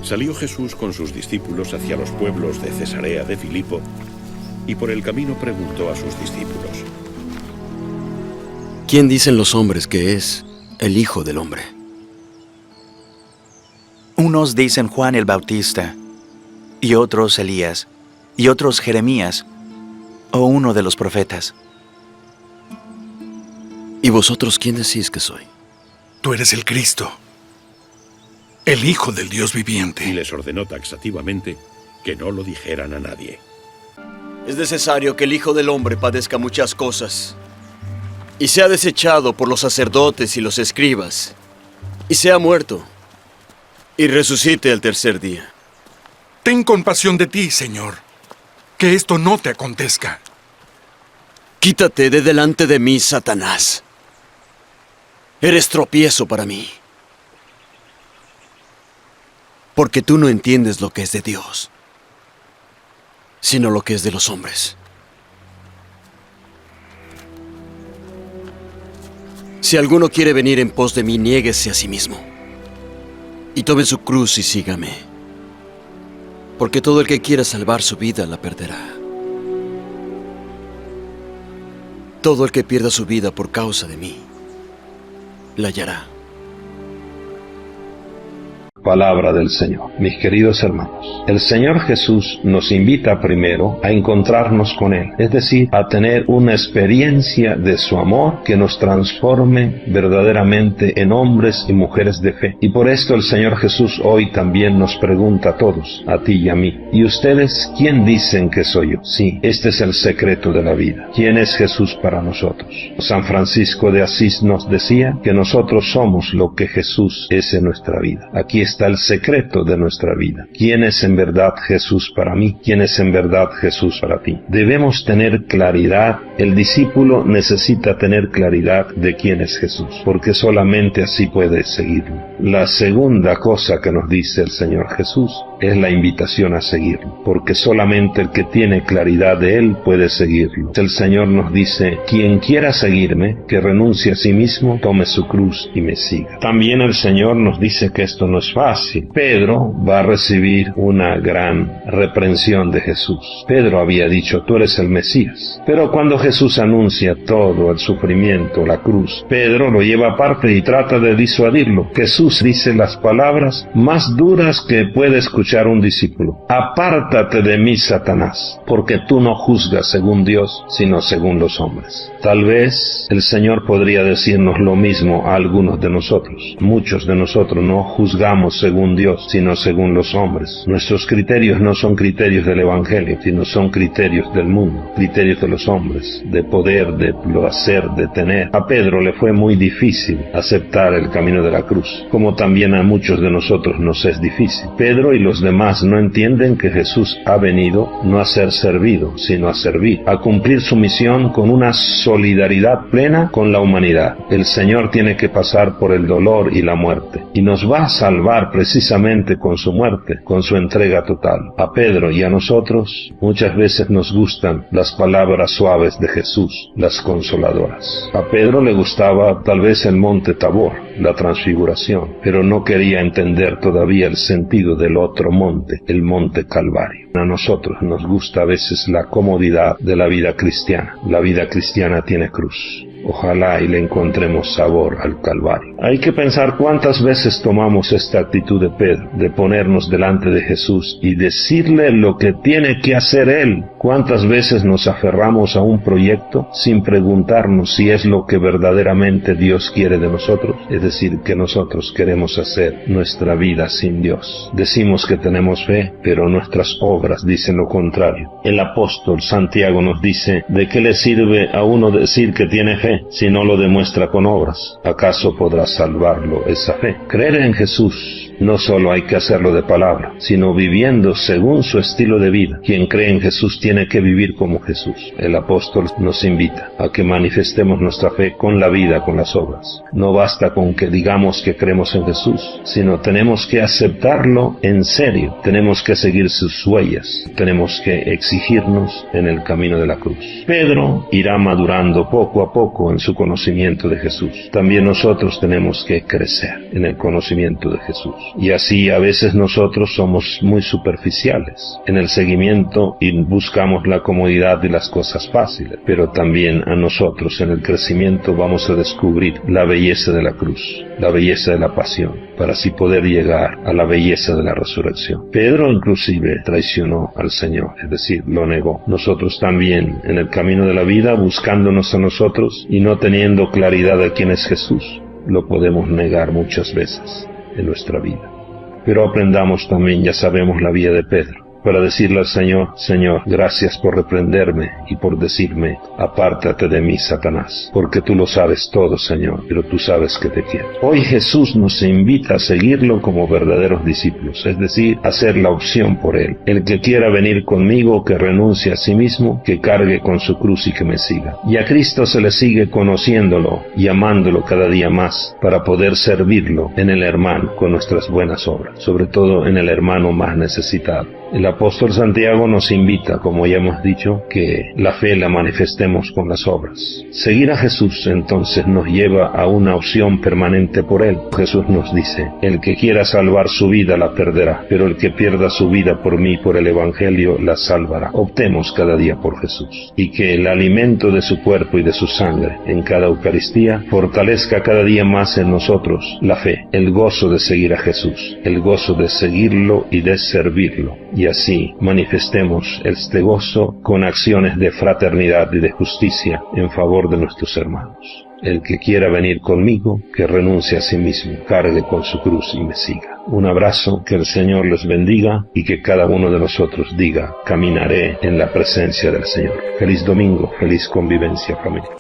Salió Jesús con sus discípulos hacia los pueblos de Cesarea de Filipo, y por el camino preguntó a sus discípulos: ¿Quién dicen los hombres que es el Hijo del Hombre? Unos dicen Juan el Bautista, y otros Elías, y otros Jeremías, o uno de los profetas. ¿Y vosotros quién decís que soy? Tú eres el Cristo, el Hijo del Dios viviente. Y les ordenó taxativamente que no lo dijeran a nadie. Es necesario que el Hijo del Hombre padezca muchas cosas, y sea desechado por los sacerdotes y los escribas, y sea muerto, y resucite el tercer día. Ten compasión de ti, Señor, que esto no te acontezca. Quítate de delante de mí, Satanás. Eres tropiezo para mí, porque tú no entiendes lo que es de Dios, sino lo que es de los hombres. Si alguno quiere venir en pos de mí, niéguese a sí mismo, y tome su cruz y sígame, porque todo el que quiera salvar su vida la perderá. Todo el que pierda su vida por causa de mí, la hallará. Palabra del Señor. Mis queridos hermanos, el Señor Jesús nos invita primero a encontrarnos con Él, es decir, a tener una experiencia de su amor que nos transforme verdaderamente en hombres y mujeres de fe. Y por esto el Señor Jesús hoy también nos pregunta a todos, a ti y a mí: ¿y ustedes quién dicen que soy yo? Sí, este es el secreto de la vida. ¿Quién es Jesús para nosotros? San Francisco de Asís nos decía que nosotros somos lo que Jesús es en nuestra vida. Aquí está el secreto de nuestra vida. ¿Quién es en verdad Jesús para mí? ¿Quién es en verdad Jesús para ti? Debemos tener claridad. El discípulo necesita tener claridad de quién es Jesús, porque solamente así puede seguirlo. La segunda cosa que nos dice el Señor Jesús es la invitación a seguirlo, porque solamente el que tiene claridad de Él puede seguirlo. El Señor nos dice: quien quiera seguirme, que renuncie a sí mismo, tome su cruz y me siga. También el Señor nos dice que esto no es fácil. Pedro va a recibir una gran reprensión de Jesús. Pedro había dicho: tú eres el Mesías. Pero cuando Jesús anuncia todo el sufrimiento, la cruz, Pedro lo lleva aparte y trata de disuadirlo. Jesús dice las palabras más duras que puede escuchar un discípulo: apártate de mí, Satanás, porque tú no juzgas según Dios, sino según los hombres. Tal vez el Señor podría decirnos lo mismo a algunos de nosotros. Muchos de nosotros no juzgamos según Dios, sino según los hombres. Nuestros criterios no son criterios del Evangelio, sino son criterios del mundo, criterios de los hombres, de poder, de placer, de tener. A Pedro le fue muy difícil aceptar el camino de la cruz, como también a muchos de nosotros nos es difícil. Pedro y los demás no entienden que Jesús ha venido no a ser servido, sino a servir, a cumplir su misión con una solidaridad plena con la humanidad. El Señor tiene que pasar por el dolor y la muerte, y nos va a salvar precisamente con su muerte, con su entrega total. A Pedro y a nosotros muchas veces nos gustan las palabras suaves de Jesús, las consoladoras. A Pedro le gustaba tal vez el monte Tabor, la transfiguración, pero no quería entender todavía el sentido del otro monte, el monte Calvario. A nosotros nos gusta a veces la comodidad de la vida cristiana. La vida cristiana tiene cruz. Ojalá y le encontremos sabor al Calvario. Hay que pensar cuántas veces tomamos esta actitud de Pedro, de ponernos delante de Jesús y decirle lo que tiene que hacer Él. Cuántas veces nos aferramos a un proyecto sin preguntarnos si es lo que verdaderamente Dios quiere de nosotros, es decir, que nosotros queremos hacer nuestra vida sin Dios. Decimos que tenemos fe, pero nuestras obras dicen lo contrario. El apóstol Santiago nos dice: ¿de qué le sirve a uno decir que tiene fe si no lo demuestra con obras? ¿Acaso podrá salvarlo esa fe? Creer en Jesús no solo hay que hacerlo de palabra, sino viviendo según su estilo de vida. Quien cree en Jesús tiene que vivir como Jesús. El apóstol nos invita a que manifestemos nuestra fe con la vida, con las obras. No basta con que digamos que creemos en Jesús, sino tenemos que aceptarlo en serio. Tenemos que seguir sus huellas. Tenemos que exigirnos en el camino de la cruz. Pedro irá madurando poco a poco en su conocimiento de Jesús. También nosotros tenemos que crecer en el conocimiento de Jesús. Y así a veces nosotros somos muy superficiales en el seguimiento y buscamos la comodidad de las cosas fáciles, pero también a nosotros en el crecimiento vamos a descubrir la belleza de la cruz, la belleza de la pasión, para así poder llegar a la belleza de la resurrección. Pedro inclusive traicionó al Señor, es decir, lo negó. Nosotros también en el camino de la vida, buscándonos a nosotros y no teniendo claridad de quién es Jesús, lo podemos negar muchas veces en nuestra vida. Pero aprendamos también, ya sabemos la vida de Pedro, para decirle al Señor: Señor, gracias por reprenderme y por decirme: apártate de mí, Satanás, porque tú lo sabes todo, Señor, pero tú sabes que te quiero. Hoy Jesús nos invita a seguirlo como verdaderos discípulos, es decir, hacer la opción por Él. El que quiera venir conmigo, que renuncie a sí mismo, que cargue con su cruz y que me siga. Y a Cristo se le sigue conociéndolo y amándolo cada día más, para poder servirlo en el hermano con nuestras buenas obras, sobre todo en el hermano más necesitado. El apóstol Santiago nos invita, como ya hemos dicho, que la fe la manifestemos con las obras. Seguir a Jesús entonces nos lleva a una opción permanente por Él. Jesús nos dice: el que quiera salvar su vida la perderá, pero el que pierda su vida por mí, por el Evangelio, la salvará. Optemos cada día por Jesús, y que el alimento de su cuerpo y de su sangre en cada Eucaristía fortalezca cada día más en nosotros la fe, el gozo de seguir a Jesús, el gozo de seguirlo y de servirlo. Y así manifestemos este gozo con acciones de fraternidad y de justicia en favor de nuestros hermanos. El que quiera venir conmigo, que renuncie a sí mismo, cargue con su cruz y me siga. Un abrazo, que el Señor les bendiga y que cada uno de nosotros diga: caminaré en la presencia del Señor. Feliz domingo, feliz convivencia familiar.